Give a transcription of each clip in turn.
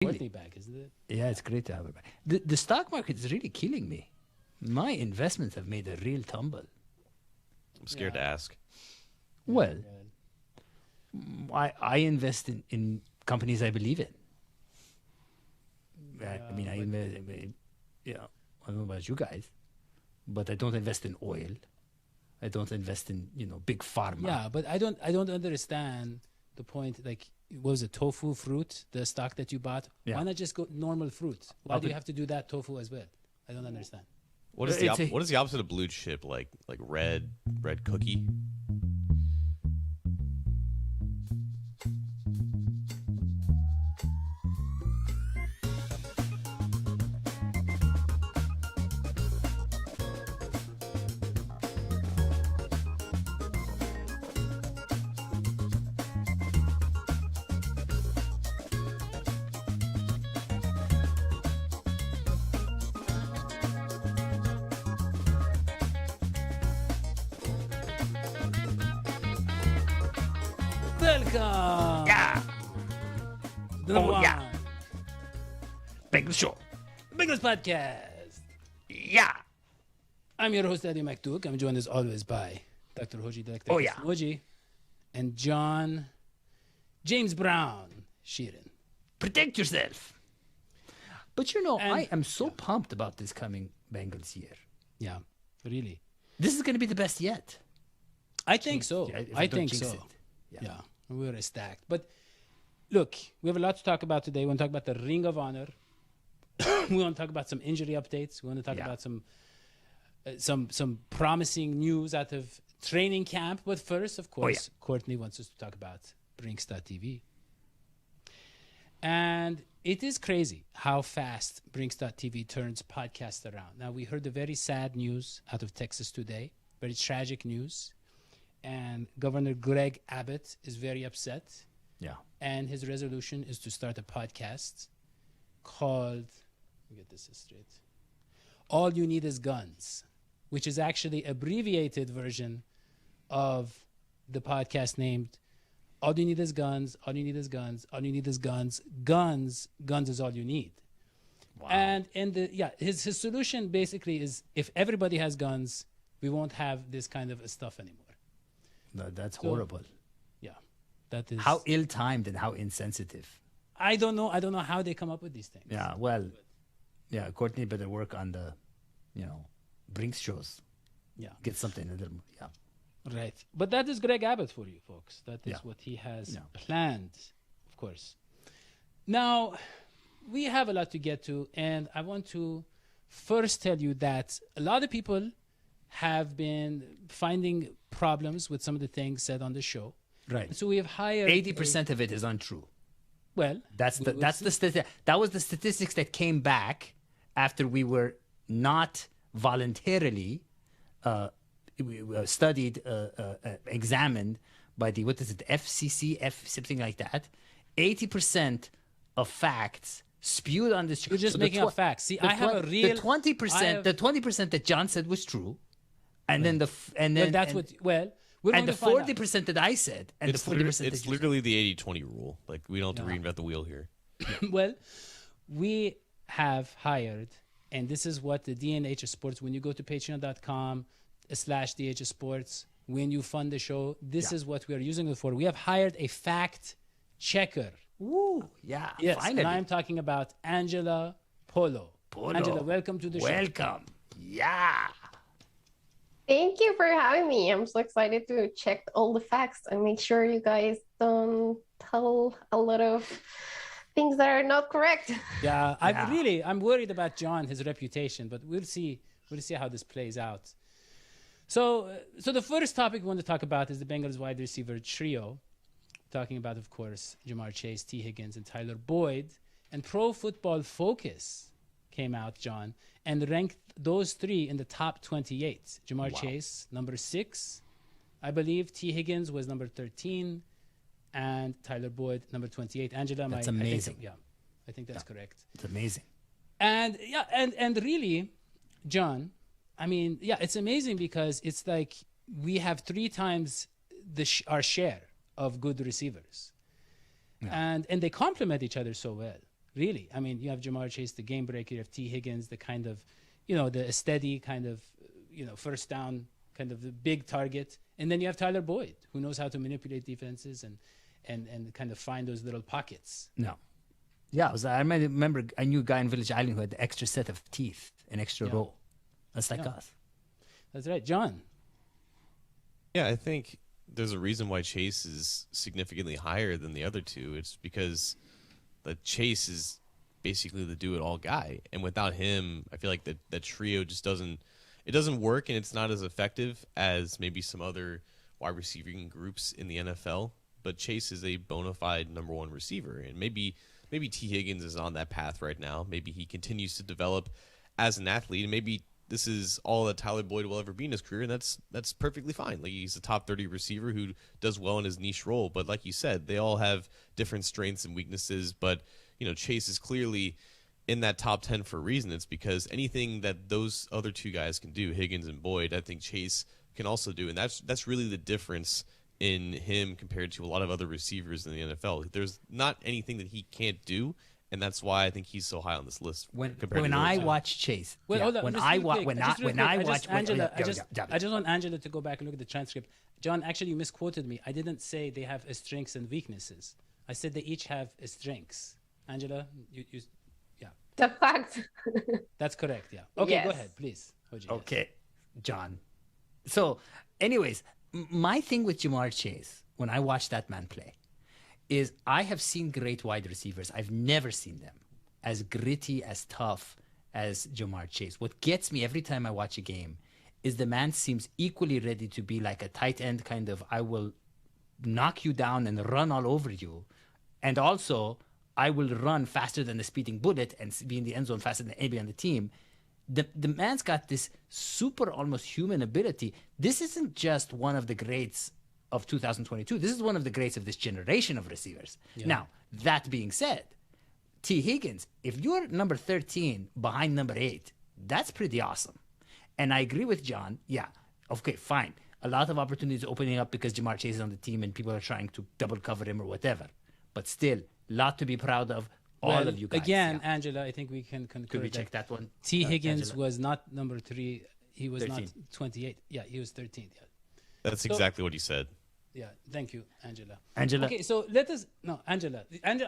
Courtney back, isn't it? Yeah, it's great to have her back. The stock market is really killing me. My investments have made a real tumble. I'm scared to ask. Well, I invest in companies I believe in. I mean, I don't know about you guys, but I don't invest in oil. I don't invest in, big pharma. Yeah, but I don't understand the point. Like, what was it, tofu fruit, the stock that you bought? Yeah. Why not just go normal fruit? Why do you have to do that tofu as well? I don't understand. What is the opposite of blue chip? Like red cookie? Welcome. Yeah. Oh, yeah. Bengals show. Bengals podcast. Yeah. I'm your host, Eddie McDuke. I'm joined as always by Dr. Hoji, Dr. Oh, yeah. Hoji, and John James Brown Sheeran. Protect yourself. But I am so yeah. pumped about this coming Bengals year. Yeah, really. This is going to be the best yet. I think so. If I don't think jinx so. it. Yeah, we're stacked. But look, we have a lot to talk about today. We want to talk about the Ring of Honor. We want to talk about some injury updates. We want to talk about some promising news out of training camp. But first, of course, Courtney wants us to talk about Brinks.TV. And it is crazy how fast Brinks.TV turns podcasts around. Now, we heard the very sad news out of Texas today, very tragic news. And Governor Greg Abbott is very upset. Yeah. And his resolution is to start a podcast called, let me get this straight, All You Need Is Guns, which is actually abbreviated version of the podcast named All You Need Is Guns, All You Need Is Guns, All You Need Is Guns, Guns is all you need. Wow. And his solution basically is if everybody has guns, we won't have this kind of stuff anymore. No, that's horrible. Yeah, that is How ill-timed and how insensitive. I don't know how they come up with these things. Yeah, well, yeah, Courtney better work on the, Brinks shows. Yeah. Get something a little more, yeah. Right. But that is Greg Abbott for you, folks. That is Yeah. what he has Yeah. planned, of course. Now, we have a lot to get to, and I want to first tell you that a lot of people have been finding problems with some of the things said on the show. Right. So we have hired 80% of it is untrue. Well, That was the statistics that came back after we were not voluntarily studied, examined by the FCC, something like that. 80% of facts spewed on this. You're just making up facts. See, I have a real. The 20% that John said was true, and then we're going the to find out. 40% that I said, and It's the 40% it's literally the 80-20 rule. Like, we don't have to reinvent the wheel here. Well, we have hired, and this is what the DHSPORTS, when you go to patreon.com/DHSPORTS, when you fund the show, this is what we are using it for. We have hired a fact checker. Woo, yeah, Yes, finally. and I'm talking about Angela Polo. Angela, welcome to the show. Welcome. Yeah. Thank you for having me. I'm so excited to check all the facts and make sure you guys don't tell a lot of things that are not correct. Yeah, I'm worried about John, his reputation, but we'll see how this plays out. So the first topic we want to talk about is the Bengals wide receiver trio, talking about, of course, Jamar Chase, T. Higgins, and Tyler Boyd. And Pro Football Focus came out, John, and ranked those three in the top 28. Jamar Chase, number 6, I believe. T. Higgins was number 13, and Tyler Boyd, number 28. Angela, that's amazing. I think that's correct. It's amazing. And really, John, I mean, it's amazing because it's like we have 3 times our share of good receivers. And they complement each other so well. really. I mean, you have Jamar Chase, the game breaker. You have T. Higgins, the kind of, the steady kind of, first down, kind of the big target. And then you have Tyler Boyd, who knows how to manipulate defenses and kind of find those little pockets. No. Yeah, I remember I knew a guy in Village Island who had the extra set of teeth, an extra row. That's like us. That's right. John? Yeah, I think there's a reason why Chase is significantly higher than the other two. It's because the Chase is basically the do-it-all guy. And without him, I feel like that trio just doesn't work, and it's not as effective as maybe some other wide receiving groups in the NFL. But Chase is a bona fide number one receiver, and maybe T. Higgins is on that path right now. Maybe he continues to develop as an athlete, and maybe this is all that Tyler Boyd will ever be in his career, and that's perfectly fine. Like, he's a top 30 receiver who does well in his niche role. But like you said, they all have different strengths and weaknesses. But Chase is clearly in that top 10 for a reason. It's because anything that those other two guys can do, Higgins and Boyd, I think Chase can also do, and that's really the difference in him compared to a lot of other receivers in the NFL. There's not anything that he can't do, and that's why I think he's so high on this list. When I watch Chase, hold on, I want Angela, I just want Angela to go back and look at the transcript. John, actually, you misquoted me. I didn't say they have strengths and weaknesses. I said they each have strengths. Angela, you the fact. That's correct. Yeah. Okay, Yes. Go ahead, please. Okay, John. So, anyways, my thing with Jamar Chase, when I watch that man play, is I have seen great wide receivers. I've never seen them as gritty, as tough as Jamar Chase. What gets me every time I watch a game is the man seems equally ready to be like a tight end kind of, I will knock you down and run all over you. And also, I will run faster than a speeding bullet and be in the end zone faster than anybody on the team. The man's got this super, almost human ability. This isn't just one of the greats of 2022. This is one of the greats of this generation of receivers. Yeah. Now, that being said, T. Higgins, if you're number 13 behind number 8, that's pretty awesome. And I agree with John. Yeah, okay, fine. A lot of opportunities opening up because Jamar Chase is on the team and people are trying to double cover him or whatever. But still, a lot to be proud of. All of you guys. Again, yeah. Angela, I think we can conclude. Could we check that one? T. Higgins was not number 3. He was 13. not 28. Yeah, he was 13th. Yeah. That's exactly what he said. Yeah, thank you, Angela. Angela. Okay, so Angela.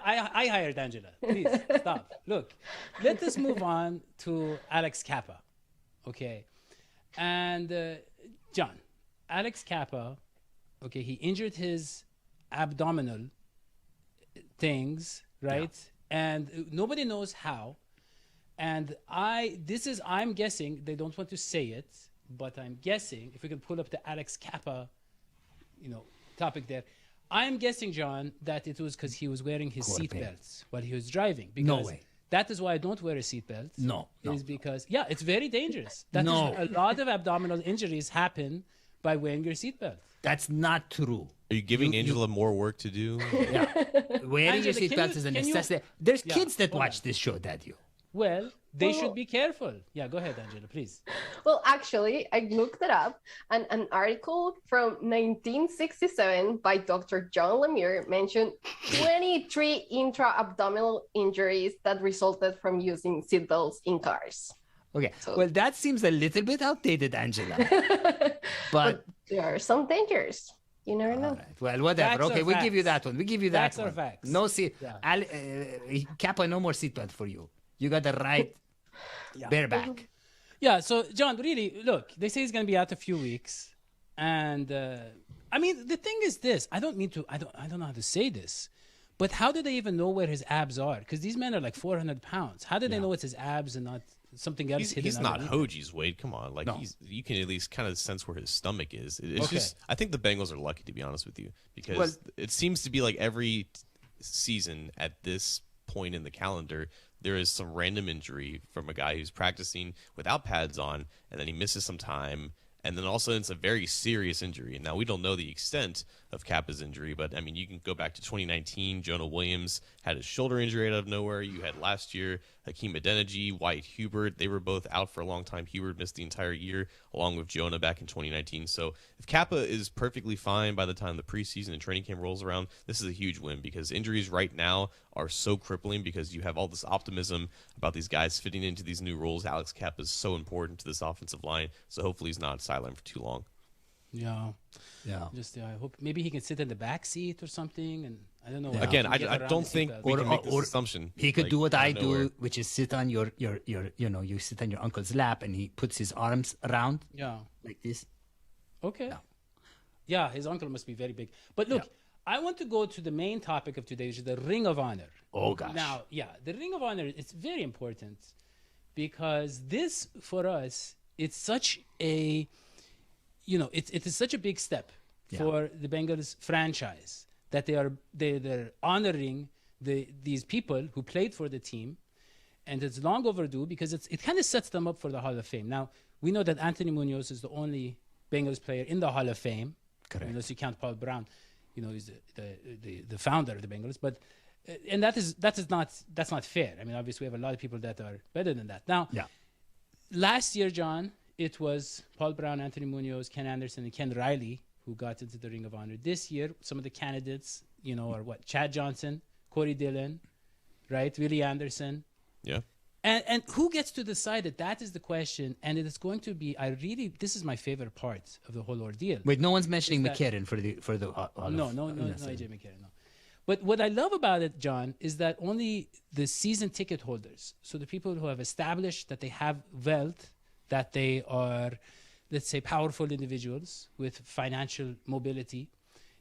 I hired Angela. Please, stop. Look, let us move on to Alex Kappa. Okay. And John, Alex Kappa, okay, he injured his abdominal things, right? Yeah. And nobody knows how. And I'm guessing, they don't want to say it, but I'm guessing, if we can pull up the Alex Kappa, topic there. I'm guessing, John, that it was because he was wearing his seatbelts while he was driving. Because no way. That is why I don't wear a seatbelt. No. Is because, it's very dangerous. A lot of abdominal injuries happen by wearing your seatbelt. That's not true. Are you giving Angela more work to do? Yeah. Wearing your seatbelt is a necessity. There's kids that watch this show, Daddy. Well, they should be careful. Yeah, go ahead, Angela, please. Well, actually, I looked it up, and an article from 1967 by Dr. John Lemire mentioned 23 intra-abdominal injuries that resulted from using seatbelts in cars. Okay, well, that seems a little bit outdated, Angela. but there are some dangers. You never know. Right. Well, whatever. Okay, we give you that one. We give you that facts one. Are facts. No seat. Yeah. Kappa, no more seatbelt for you. You got the right bareback. Yeah. So, John, really, look, they say he's going to be out a few weeks, and I mean, the thing is this: I don't know how to say this, but how do they even know where his abs are? Because these men are like 400 pounds. How do they know it's his abs and not something else hidden? He's not Hoji's weight. Come on, you can at least kind of sense where his stomach is. It's just, I think the Bengals are lucky, to be honest with you, because it seems to be like every season at this point in the calendar, there is some random injury from a guy who's practicing without pads on, and then he misses some time, and then all of a sudden it's a very serious injury. And now we don't know the extent of Kappa's injury. But, I mean, you can go back to 2019. Jonah Williams had his shoulder injury out of nowhere. You had last year Hakeem Adeniji, White Hubert. They were both out for a long time. Hubert missed the entire year, along with Jonah back in 2019. So if Kappa is perfectly fine by the time the preseason and training camp rolls around, this is a huge win because injuries right now are so crippling because you have all this optimism about these guys fitting into these new roles. Alex Kappa is so important to this offensive line, so hopefully he's not sidelined for too long. Yeah. Just I hope maybe he can sit in the back seat or something. And I don't know. Again, I don't think we can make this assumption. He could do what I do, which is sit on your you sit on your uncle's lap and he puts his arms around. Yeah. Like this. Okay. Yeah, his uncle must be very big. But look, I want to go to the main topic of today, which is the Ring of Honor. Oh gosh. Now, the Ring of Honor, it's very important because this for us, it's such a it is such a big step for the Bengals franchise that they're honoring these people who played for the team, and it's long overdue because it kind of sets them up for the Hall of Fame. Now we know that Anthony Munoz is the only Bengals player in the Hall of Fame, unless you count Paul Brown. He's the founder of the Bengals, but and that's not fair. I mean, obviously we have a lot of people that are better than that. Now, last year, John, it was Paul Brown, Anthony Munoz, Ken Anderson, and Ken Riley who got into the Ring of Honor. This year, some of the candidates, are what? Chad Johnson, Corey Dillon, right? Willie Anderson. Yeah. And who gets to decide that is the question, and it is going to be. This is my favorite part of the whole ordeal. Wait, no one's mentioning McCarron for the no, AJ McCarron, no. But what I love about it, John, is that only the season ticket holders, so the people who have established that they have wealth, that they are, let's say, powerful individuals with financial mobility,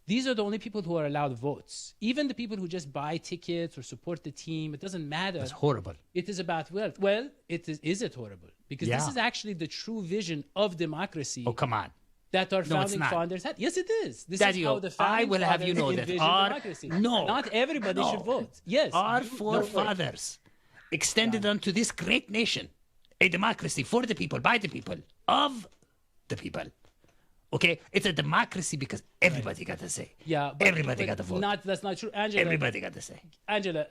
these are the only people who are allowed votes. Even the people who just buy tickets or support the team, it doesn't matter. That's horrible. It is about wealth. Well, is it horrible? Because this is actually the true vision of democracy. Oh, come on. That our founding fathers had. Yes, it is. This is how the I founding will have you know fathers that envisioned democracy. Not everybody should vote. Yes. Our forefathers extended unto this great nation a democracy for the people, by the people, of the people. Okay? It's a democracy because everybody got to say. Yeah. Everybody got to vote. That's not true. Angela. Everybody got to say. Angela,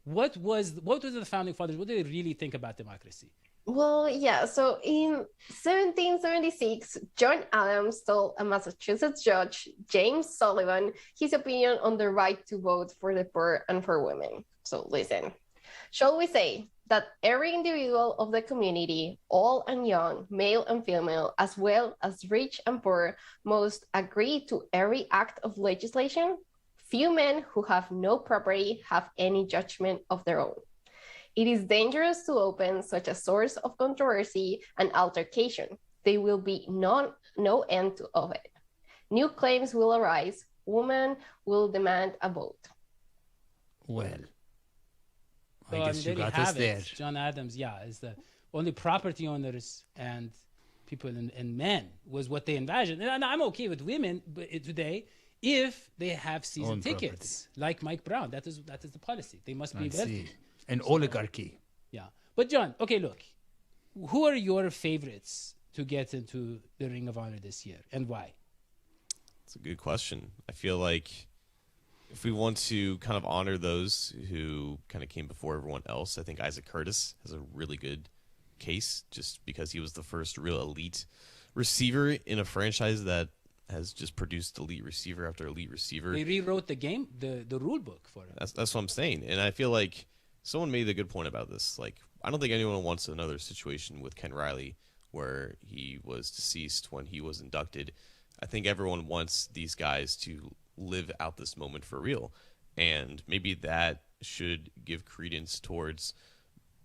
what was the founding fathers, what did they really think about democracy? Well, so in 1776, John Adams told a Massachusetts judge, James Sullivan, his opinion on the right to vote for the poor and for women. So listen, shall we say that every individual of the community, old and young, male and female, as well as rich and poor, must agree to every act of legislation? Few men who have no property have any judgment of their own. It is dangerous to open such a source of controversy and altercation. There will be no end of it. New claims will arise. Women will demand a vote. Well, So, I guess you got us there. John Adams, is the only property owners and people and men was what they envisioned. And I'm okay with women today if they have season tickets, like Mike Brown. That is the policy. They must be wealthy. An oligarchy. Yeah. But John, okay, look. Who are your favorites to get into the Ring of Honor this year and why? It's a good question. I feel like if we want to kind of honor those who kind of came before everyone else, I think Isaac Curtis has a really good case just because he was the first real elite receiver in a franchise that has just produced elite receiver after elite receiver. They rewrote the game, the rule book for him. That's what I'm saying. And I feel like someone made a good point about this. Like, I don't think anyone wants another situation with Ken Riley where he was deceased when he was inducted. I think everyone wants these guys to live out this moment for real. And maybe that should give credence towards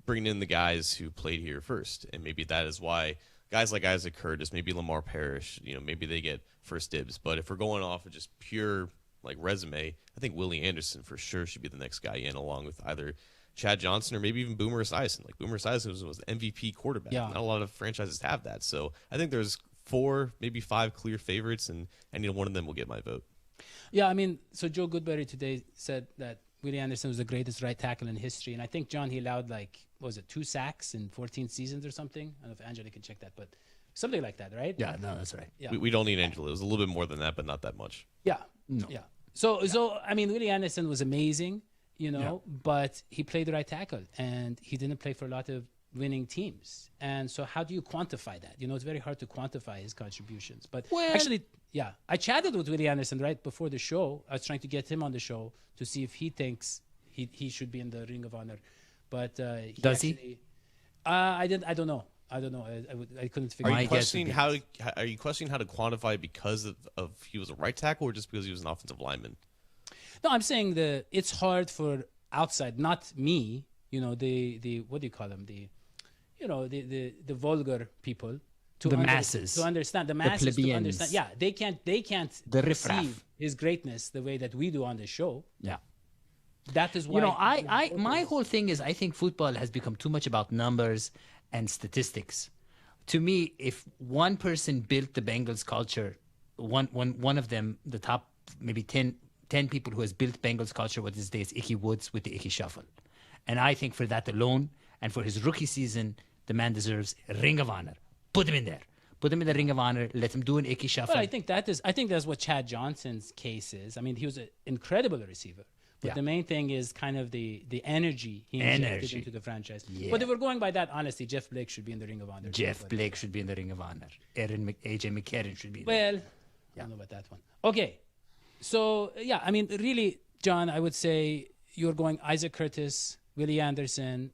bringing in the guys who played here first. And maybe that is why guys like Isaac Curtis, maybe Lamar Parrish, maybe they get first dibs. But if we're going off of just pure resume, I think Willie Anderson for sure should be the next guy in, along with either Chad Johnson or maybe even Boomer Esiason. Boomer Esiason was the MVP quarterback. Yeah. Not a lot of franchises have that. So I think there's 4, maybe 5 clear favorites, and any one of them will get my vote. Yeah, I mean, so Joe Goodberry today said that Willie Anderson was the greatest right tackle in history. And I think, John, he allowed 2 sacks in 14 seasons or something? I don't know if Angela can check that, but something like that, right? Yeah, no, that's right. Yeah. We don't need Angelo. It was a little bit more than that, but not that much. Yeah. No. Yeah. So I mean, Willie Anderson was amazing, but he played the right tackle, and he didn't play for a lot of winning teams. And so how do you quantify that? It's very hard to quantify his contributions. But actually, yeah, I chatted with Willie Anderson right before the show. I was trying to get him on the show to see if he thinks he should be in the Ring of Honor. But Does he? I don't know. I couldn't figure Are it you out. questioning how to quantify it because of he was a right tackle or just because he was an offensive lineman? No, I'm saying it's hard for outside, not me. The what do you call them? The vulgar people to masses to understand the masses to understand. Yeah, they can't the riffraff. perceive his greatness the way that we do on the show. Yeah. That is why my whole thing is I think football has become too much about numbers and statistics. To me, if one person built the Bengals culture, one of them, the top maybe 10 people who has built Bengals culture with these days, Icky Woods with the Icky Shuffle. And I think for that alone, and for his rookie season, the man deserves a Ring of Honor. Put him in there. Put him in the Ring of Honor. Let him do an Icky Shuffle. Well, I think that's what Chad Johnson's case is. I mean, he was an incredible receiver. But the main thing is kind of the energy he injected into the franchise. Yeah. But if we're going by that, honestly, Jeff Blake should be in the Ring of Honor. Jeff Blake should be in the Ring of Honor. AJ McCarron should be in Well, I don't know about that one. Okay. So, yeah, I mean, really, John, I would say you're going Isaac Curtis, Willie Anderson,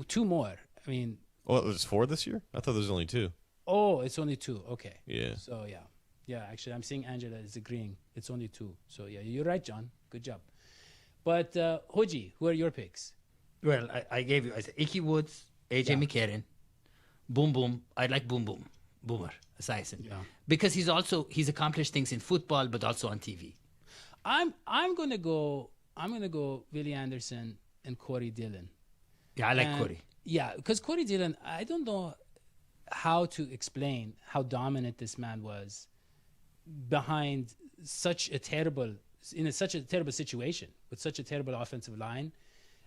two more. I mean... Oh, it was 4 this year? I thought there was only 2. Oh, it's only 2. Okay. Yeah. So, yeah. Yeah, actually, I'm seeing Angela is agreeing. It's only 2. So, yeah, you're right, John. Good job. But, Hoji, who are your picks? Well, I gave you Icky Woods, AJ McCarron, Boom Boom. I like Boom Boom, Boomer Esiason, because he's accomplished things in football, but also on TV. I'm gonna go Willie Anderson and Corey Dillon. Yeah, I like Corey. Yeah, because Corey Dillon, I don't know how to explain how dominant this man was behind such a terrible situation with such a terrible offensive line.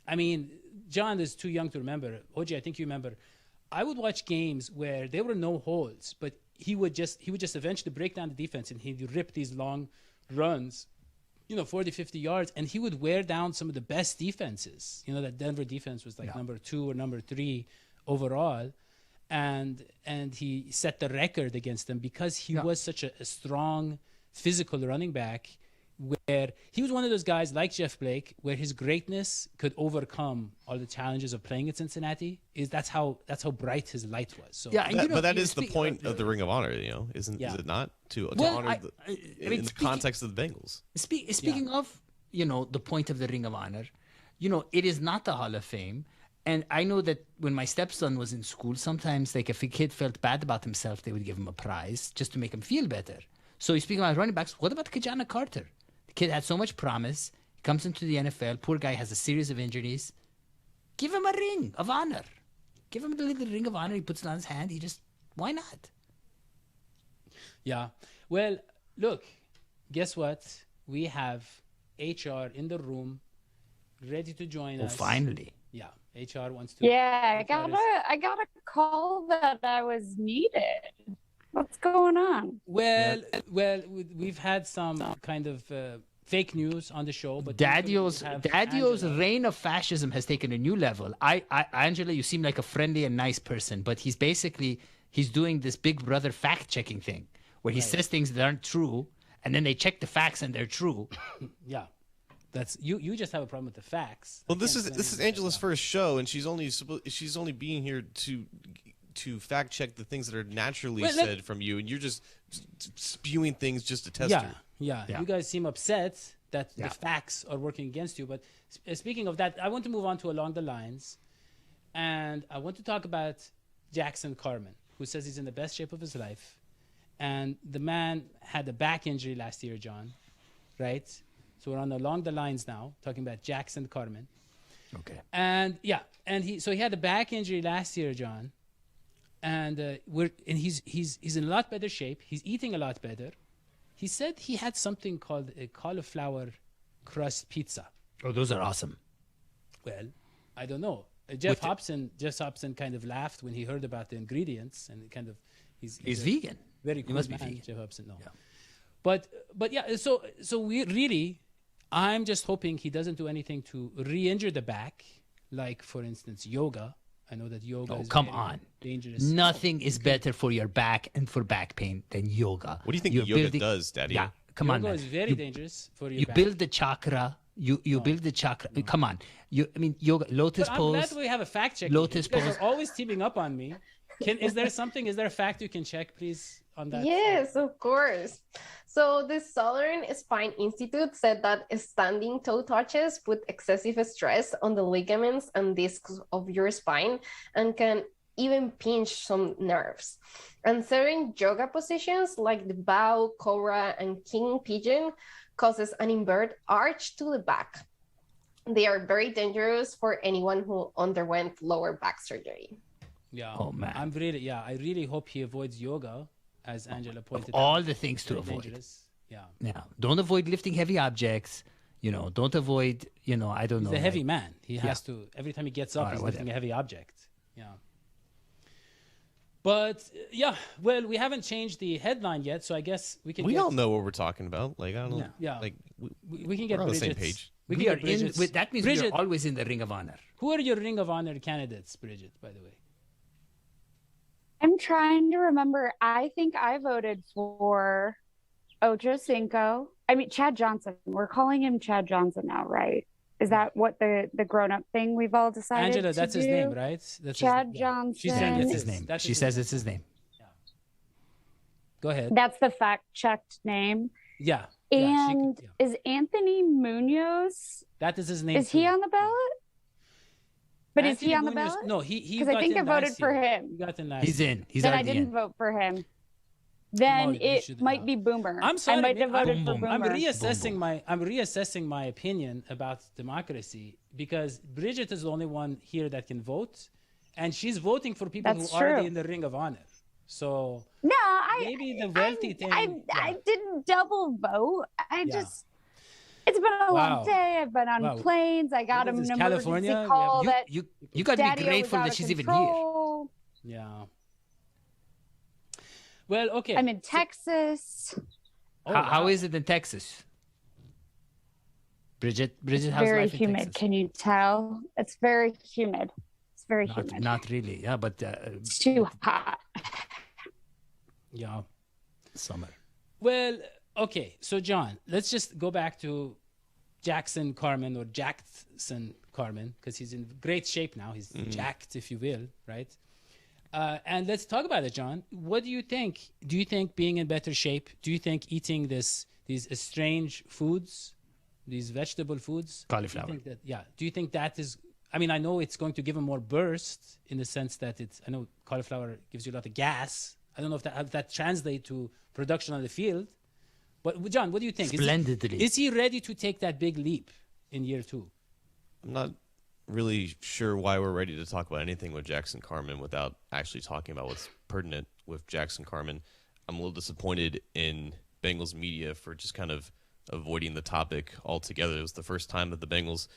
I mean, John is too young to remember. Oji, I think you remember. I would watch games where there were no holes, but he would just eventually break down the defense and he'd rip these long runs, 40, 50 yards, and he would wear down some of the best defenses. That Denver defense was like number 2 or number 3 overall. And he set the record against them because he was such a strong physical running back, where he was one of those guys like Jeff Blake, where his greatness could overcome all the challenges of playing at Cincinnati. That's how bright his light was. So but that is the point of the Ring of Honor, is it not? To honor in the context of the Bengals. Speaking of, the point of the Ring of Honor, it is not the Hall of Fame. And I know that when my stepson was in school, sometimes like if a kid felt bad about himself, they would give him a prize just to make him feel better. So speaking about running backs, what about Kajana Carter? The kid had so much promise. He comes into the NFL. Poor guy has a series of injuries. Give him a Ring of Honor. Give him the little Ring of Honor. He puts it on his hand. Why not? Yeah. Well, look, guess what? We have HR in the room, ready to join us. Oh, finally. Yeah. HR wants to. Yeah, I got a call that I was needed. What's going on? Well, we've had some kind of fake news on the show, but Dadio's reign of fascism has taken a new level. Angela, you seem like a friendly and nice person, but he's doing this Big Brother fact-checking thing, where he says things that aren't true, and then they check the facts and they're true. Yeah. That's you just have a problem with the facts. Well, this is Angela's first show, and she's only being here to fact check the things that are naturally said from you, and you're just spewing things just to test her. Yeah. You guys seem upset that the facts are working against you. But speaking of that, I want to move on to Along the Lines, and I want to talk about Jackson Carman, who says he's in the best shape of his life, and the man had a back injury last year, John, right? So we're on Along the Lines now, talking about Jackson Carman. Okay. And he had a back injury last year, John. And he's in a lot better shape. He's eating a lot better. He said he had something called a cauliflower crust pizza. Oh, those are awesome. Well, I don't know. Jeff Hobson kind of laughed when he heard about the ingredients, and kind of He's vegan. Very cool must be man, vegan. Jeff Hobson. No. Yeah. But yeah, so we really, I'm just hoping he doesn't do anything to re-injure the back, like for instance yoga. I know that yoga is Come very on. dangerous. Nothing is better for your back and for back pain than yoga. What do you think You're yoga building- does, Daddy? Yeah, come on, Yoga man. is very dangerous for your You back. build the chakra. You build the chakra. Come on. Yoga, lotus But I'm pose. glad we have a fact check. Lotus You guys pose. are always teaming up on me. Is there a fact you can check, please, on that? Yes, of course. So the Southern Spine Institute said that standing toe touches put excessive stress on the ligaments and discs of your spine and can even pinch some nerves. And certain yoga positions like the bow, cobra, and king pigeon causes an inverted arch to the back. They are very dangerous for anyone who underwent lower back surgery. Yeah. Oh, man. I really hope he avoids yoga, as Angela pointed out. All the things to Very avoid. dangerous. Yeah. Yeah. Don't avoid lifting heavy objects. Don't avoid, I don't know. He's a heavy like- man. He has to, every time he gets up, All right, he's lifting whatever. a heavy object. Yeah. But, yeah, well, we haven't changed the headline yet, so I guess we can We get, all know what we're talking about. Like, I don't know. Yeah. Like, we can get we're on the same Bridget's- page. We can We are get in. Bridget's. That means Bridget, we're always in the Ring of Honor. who are your Ring of Honor candidates, Bridget, by the way? I'm trying to remember. I think I voted for Ocho Cinco. I mean, Chad Johnson. We're calling him Chad Johnson now, right? Is that what the grown-up thing we've all decided Angela, to that's his do? name, right? That's Chad his, She Johnson. said That's it's his name. That's She his says name. it's his name. Go ahead. That's the fact-checked name. Yeah. And yeah. is Anthony Munoz, That is his name. is he too. on the ballot? But is he Anthony on the Munoz- ballot? No, he 'Cause I got think in I voted last for year. him. He got in last He's year. in. He's Then I already didn't in. vote for him. Then you it should might have. be Boomer. I'm sorry. I might have voted Boom, for boom. Boomer. I'm reassessing my opinion about democracy because Bridget is the only one here that can vote, and she's voting for people That's who are already true. in the Ring of Honor. So No, maybe the wealthy thing. I didn't double vote. Yeah. It's been a Wow. long day. I've been on Wow. planes. I got What an is this, emergency California? call You, that you, you got to be Daddy grateful was out that of she's even here. control. Yeah. Well, okay. I'm in Texas. Oh, How wow. is it in Texas? Bridget, It's how's very life in humid. Texas? Can you tell? It's very humid. It's very humid. Not really. Yeah, but It's too hot. Yeah. summer. Well, okay. So, John, let's just go back to Jackson Carman or Jackson Carman because he's in great shape now. He's jacked, if you will, right? And let's talk about it, John. What do you think? Do you think being in better shape? Do you think eating these strange foods, these vegetable foods, Cauliflower. Do you think that, yeah. Do you think that is? I mean, I know it's going to give him more burst in the sense that it's. I know cauliflower gives you a lot of gas. I don't know if that translates to production on the field. But John, what do you think? Splendidly. Is he ready to take that big leap in year 2? I'm not really sure why we're ready to talk about anything with Jackson Carman without actually talking about what's pertinent with Jackson Carman. I'm a little disappointed in Bengals media for just kind of avoiding the topic altogether. It was the first time that the Bengals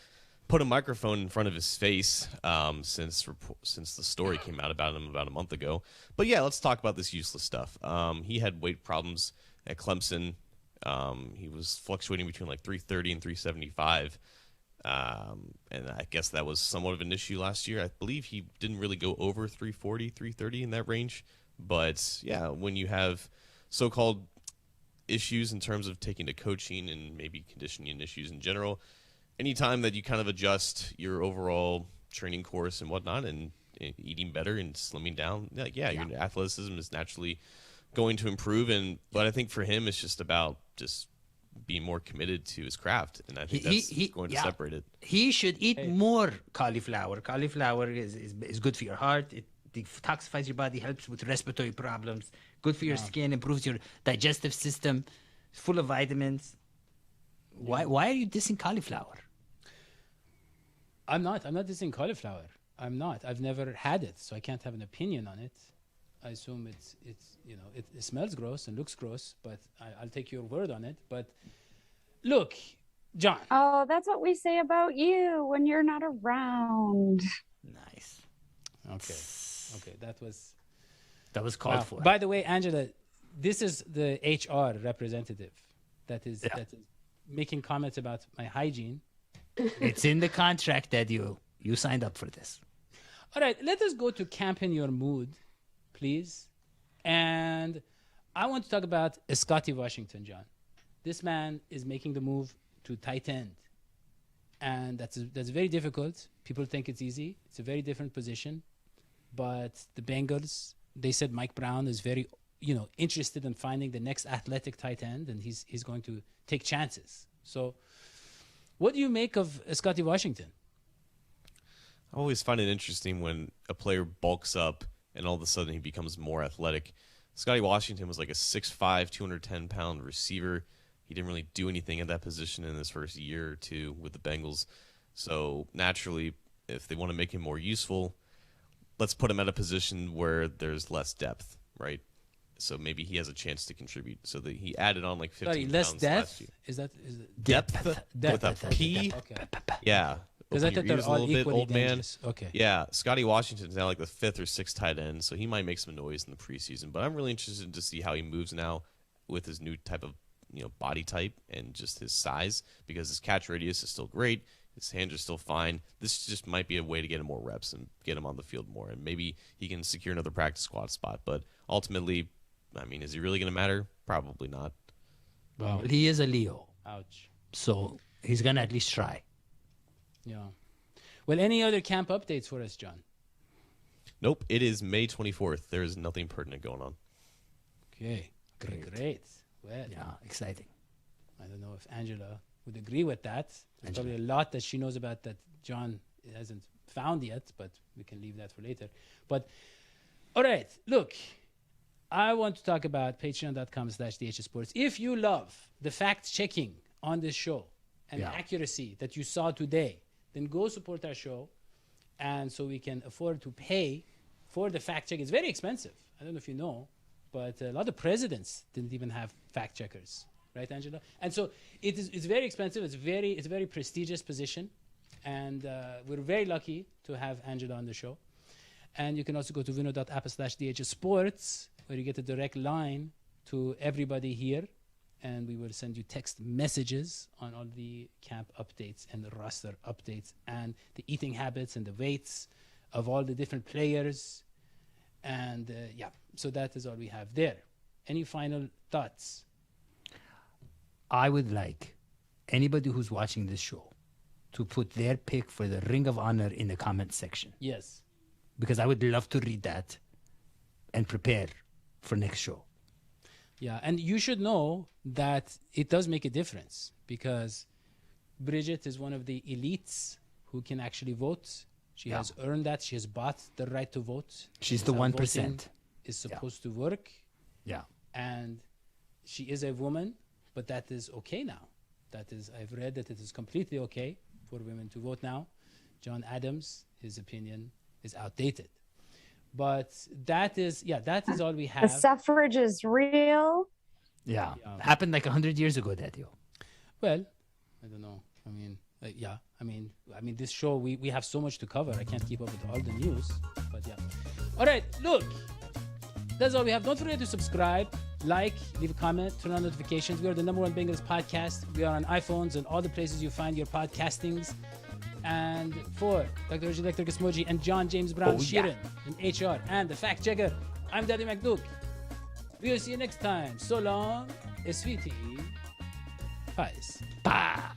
put a microphone in front of his face since the story came out about him about a month ago. But yeah, let's talk about this useless stuff. He had weight problems at Clemson. He was fluctuating between like 330 and 375. And I guess that was somewhat of an issue last year. I believe he didn't really go over 340, 330 in that range. But yeah, when you have so-called issues in terms of taking to coaching and maybe conditioning issues in general, anytime that you kind of adjust your overall training course and whatnot and eating better and slimming down, like, yeah, your athleticism is naturally going to improve. But I think for him, it's just about just being more committed to his craft, and I think that's going to separate it. He should eat more cauliflower. Cauliflower is good for your heart. It detoxifies your body, helps with respiratory problems, good for your skin, improves your digestive system, full of vitamins. Why are you dissing cauliflower? I'm not dissing cauliflower. I'm not. I've never had it, so I can't have an opinion on it. I assume it's it smells gross and looks gross, but I'll take your word on it. But look, John. Oh, that's what we say about you when you're not around. Nice. Okay, that was That was called for. By the way, Angela, this is the HR representative that is making comments about my hygiene. It's in the contract that you signed up for this. All right, let us go to Camp in Your Mood, please. And I want to talk about Scotty Washington, John. This man is making the move to tight end. And that's very difficult. People think it's easy. It's a very different position. But the Bengals, they said Mike Brown is very, interested in finding the next athletic tight end, and he's going to take chances. So what do you make of Scotty Washington? I always find it interesting when a player bulks up and all of a sudden he becomes more athletic. Scotty Washington was like a 6'5", 210-pound receiver. He didn't really do anything at that position in his first year or two with the Bengals. So naturally, if they want to make him more useful, let's put him at a position where there's less depth, right? So maybe he has a chance to contribute. So that he added on like 15 less pounds depth? last year. Is that Depth. With a P? Okay. Yeah. Because I Open thought your they're ears a all little bit, equally old man. dangerous. Okay. Yeah, Scotty Washington's now like the 5th or 6th tight end, so he might make some noise in the preseason. But I'm really interested to see how he moves now with his new type of body type and just his size, because his catch radius is still great. His hands are still fine. This just might be a way to get him more reps and get him on the field more. And maybe he can secure another practice squad spot. But ultimately, I mean, is he really going to matter? Probably not. Well, he is a Leo. Ouch. So he's going to at least try. Yeah. Well, any other camp updates for us, John? Nope, it is May 24th. There is nothing pertinent going on. Okay. Great. Well, Yeah, exciting. I don't know if Angela would agree with that. There's probably a lot that she knows about that John hasn't found yet, but we can leave that for later. But, all right, look, I want to talk about patreon.com/DHSPORTS. If you love the fact-checking on this show and the accuracy that you saw today, then go support our show, and so we can afford to pay for the fact-check. It's very expensive. I don't know if you know, but a lot of presidents didn't even have fact-checkers. Right, Angela? And so it's very expensive. It's a very prestigious position. And we're very lucky to have Angela on the show. And you can also go to WINNO.APP/DHSPORTS, where you get a direct line to everybody here. And we will send you text messages on all the camp updates and the roster updates and the eating habits and the weights of all the different players. And so that is all we have there. Any final thoughts? I would like anybody who's watching this show to put their pick for the Ring of Honor in the comment section. Yes. Because I would love to read that and prepare for next show. Yeah, and you should know that it does make a difference, because Bridget is one of the elites who can actually vote. She has earned that. She has bought the right to vote. She's the 1%. Voting is supposed to work. Yeah. And she is a woman, but that is okay now. I've read that it is completely okay for women to vote now. John Adams, his opinion is outdated. But that is all we The have. suffrage is real. Yeah. Happened like 100 years ago, Daddy. Well, I don't know. I mean, I mean, this show, we have so much to cover. I can't keep up with all the news. But yeah. All right, look. That's all we have. Don't forget to subscribe, like, leave a comment, turn on notifications. We are the #1 Bengals podcast. We are on iPhones and all the places you find your podcastings. And for Dr. Reggie Electric Smoji and John James Brown Sheeran in HR and the fact checker, I'm Daddy McDuke. We'll see you next time. So long, sweetie. Peace. Bah.